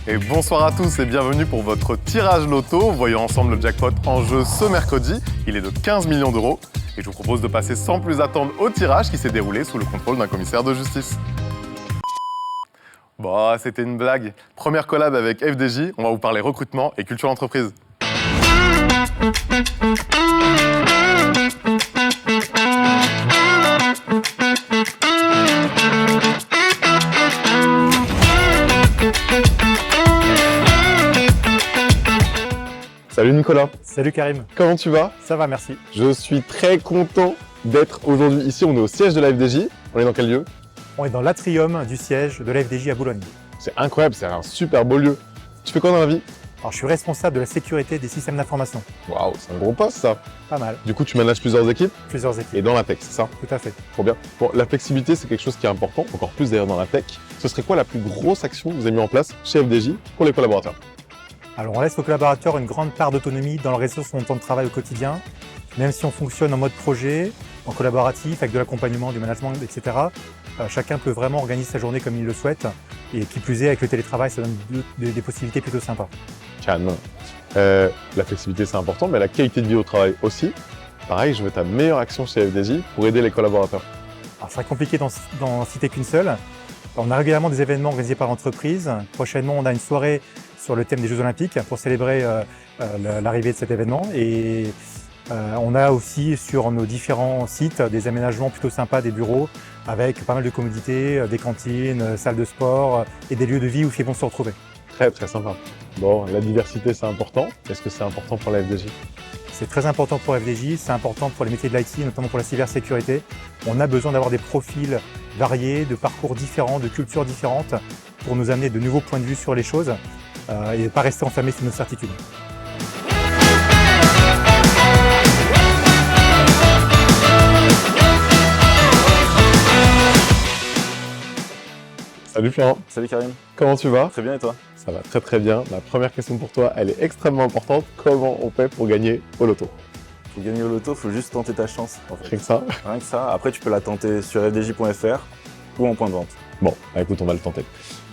Et bonsoir à tous et bienvenue pour votre tirage loto. Voyons ensemble le jackpot en jeu ce mercredi. Il est de 15 millions d'euros. Et je vous propose de passer sans plus attendre au tirage qui s'est déroulé sous le contrôle d'un commissaire de justice. Bon, c'était une blague. Première collab avec FDJ, on va vous parler recrutement et culture d'entreprise. Salut Nicolas. Salut Karim. Comment tu vas? Ça va, merci. Je suis très content d'être aujourd'hui ici. On est au siège de la FDJ. On est dans quel lieu? On est dans l'atrium du siège de la FDJ à Boulogne. C'est incroyable, c'est un super beau lieu. Tu fais quoi dans la vie? Alors, je suis responsable de la sécurité des systèmes d'information. Waouh, c'est un gros poste ça. Pas mal. Du coup, tu manages plusieurs équipes Plusieurs équipes. et dans la tech, c'est ça? Tout à fait. Trop bien. Bon, la flexibilité, c'est quelque chose qui est important, encore plus d'ailleurs dans la tech. Ce serait quoi la plus grosse action que vous avez mis en place chez FDJ pour les collaborateurs? Alors, on laisse aux collaborateurs une grande part d'autonomie dans le réseau de son temps de travail au quotidien. Même si on fonctionne en mode projet, en collaboratif, avec de l'accompagnement, du management, etc. Chacun peut vraiment organiser sa journée comme il le souhaite. Et qui plus est, avec le télétravail, ça donne des possibilités plutôt sympas. Canon. La flexibilité, c'est important, mais la qualité de vie au travail aussi. Pareil, je veux ta meilleure action chez FDJ pour aider les collaborateurs. Alors, ça serait compliqué d'en citer qu'une seule. On a régulièrement des événements organisés par l'entreprise. Prochainement, on a une soirée sur le thème des Jeux Olympiques pour célébrer l'arrivée de cet événement. Et on a aussi sur nos différents sites des aménagements plutôt sympas, des bureaux avec pas mal de commodités, des cantines, salles de sport et des lieux de vie où ils vont se retrouver. Très, très sympa. Bon, la diversité, c'est important. Est-ce que c'est important pour la FDJ? C'est très important pour FDJ, c'est important pour les métiers de l'IT, notamment pour la cybersécurité. On a besoin d'avoir des profils variés, de parcours différents, de cultures différentes pour nous amener de nouveaux points de vue sur les choses et ne pas rester enfermés sur nos certitudes. Salut Florent. Salut Karim. Comment tu vas? Très bien et toi? Ça va très très bien. La première question pour toi, elle est extrêmement importante. Comment on fait pour gagner au loto? Pour gagner au loto, il faut juste tenter ta chance. En fait. Rien que ça. Rien que ça. Après, tu peux la tenter sur fdj.fr ou en point de vente. Bon, bah écoute, on va le tenter.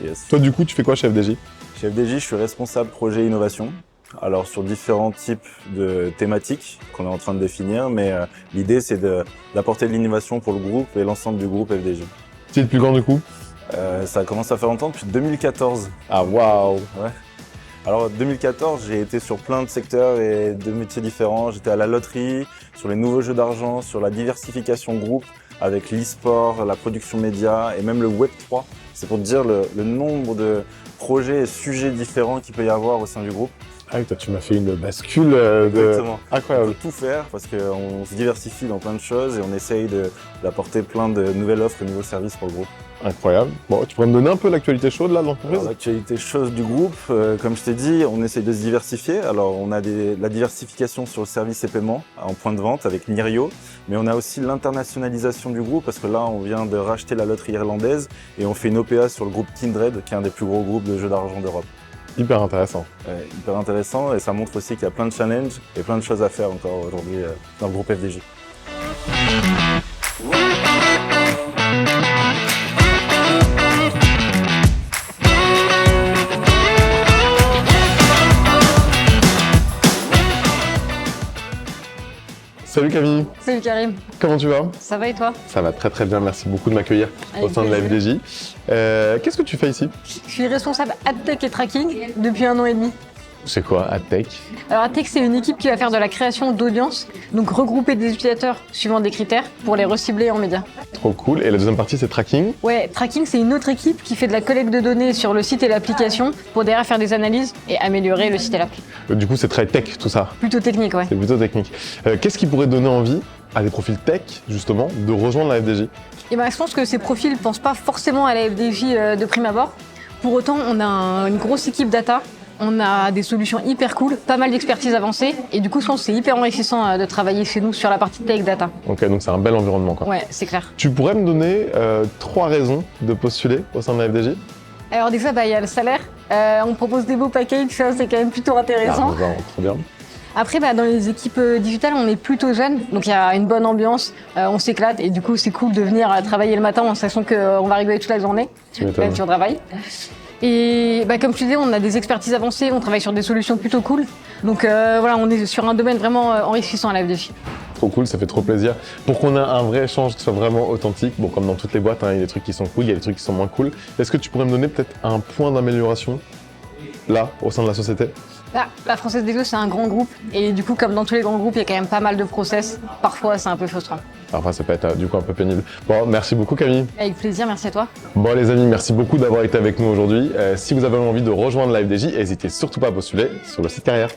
Yes. Toi, du coup, tu fais quoi chez FDJ? Chez FDJ, je suis responsable projet innovation. Alors, sur différents types de thématiques qu'on est en train de définir, mais l'idée, c'est d'apporter de l'innovation pour le groupe et l'ensemble du groupe FDJ. Tu es le plus grand du coup? Ça commence à faire longtemps, depuis 2014. Ah waouh! Ouais. Alors 2014, j'ai été sur plein de secteurs et de métiers différents. J'étais à la loterie, sur les nouveaux jeux d'argent, sur la diversification groupe avec l'e-sport, la production média et même le Web 3. C'est pour te dire le nombre de projets et sujets différents qu'il peut y avoir au sein du groupe. Ah oui, toi tu m'as fait une bascule Exactement. On incroyable. peut tout faire parce qu'on se diversifie dans plein de choses et on essaye d'apporter plein de nouvelles offres et nouveaux services pour le groupe. Incroyable. Bon, tu pourrais me donner un peu l'actualité chaude là de l'entreprise? Alors, l'actualité chaude du groupe, comme je t'ai dit, on essaye de se diversifier. Alors on a la diversification sur le service et paiement en point de vente avec Nirio, mais on a aussi l'internationalisation du groupe parce que là on vient de racheter la loterie irlandaise et on fait une OPA sur le groupe Kindred qui est un des plus gros groupes de jeux d'argent d'Europe. Hyper intéressant. Hyper intéressant et ça montre aussi qu'il y a plein de challenges et plein de choses à faire encore aujourd'hui dans le groupe FDJ. Salut Camille, Salut Karim, comment tu vas? ça va et toi? Ça va très très bien, merci beaucoup de m'accueillir au Avec sein de la plaisir. FDJ. Qu'est-ce que tu fais ici? Je suis responsable AdTech et Tracking depuis 1 an et demi. C'est quoi AdTech? Alors AdTech, c'est une équipe qui va faire de la création d'audience, donc regrouper des utilisateurs suivant des critères pour les recibler en médias. Trop cool. Et la deuxième partie c'est Tracking? Ouais, Tracking, c'est une autre équipe qui fait de la collecte de données sur le site et l'application pour derrière faire des analyses et améliorer le site et l'app. Du coup c'est très tech tout ça. Plutôt technique, ouais. C'est plutôt technique. Qu'est-ce qui pourrait donner envie à des profils tech justement de rejoindre la FDJ? Et ben, je pense que ces profils ne pensent pas forcément à la FDJ de prime abord. Pour autant, on a une grosse équipe data. On a des solutions hyper cool, pas mal d'expertise avancée et du coup je pense que c'est hyper enrichissant de travailler chez nous sur la partie tech data. Ok, donc c'est un bel environnement quoi. Ouais, c'est clair. Tu pourrais me donner 3 raisons de postuler au sein de la FDJ? Alors déjà, il y a le salaire. On propose des beaux packages, ça c'est quand même plutôt intéressant. Très bien. Après, dans les équipes digitales, on est plutôt jeunes, donc il y a une bonne ambiance, on s'éclate et du coup c'est cool de venir travailler le matin en sachant qu'on va rigoler toute la journée, Tu m'étonnes. même si on travaille. Et comme je te disais, on a des expertises avancées, on travaille sur des solutions plutôt cool. Donc voilà, on est sur un domaine vraiment enrichissant à la FDJ. Trop cool, ça fait trop plaisir. Pour qu'on ait un vrai échange qui soit vraiment authentique, bon, comme dans toutes les boîtes, hein, il y a des trucs qui sont cool, il y a des trucs qui sont moins cool. Est-ce que tu pourrais me donner peut-être un point d'amélioration, là, au sein de la société? La Française des Jeux, c'est un grand groupe. Et du coup, comme dans tous les grands groupes, il y a quand même pas mal de process. Parfois, c'est un peu frustrant. Enfin, ça peut être du coup un peu pénible. Bon, merci beaucoup Camille. Avec plaisir, merci à toi. Bon les amis, merci beaucoup d'avoir été avec nous aujourd'hui. Si vous avez envie de rejoindre la FDJ, n'hésitez surtout pas à postuler sur le site carrière.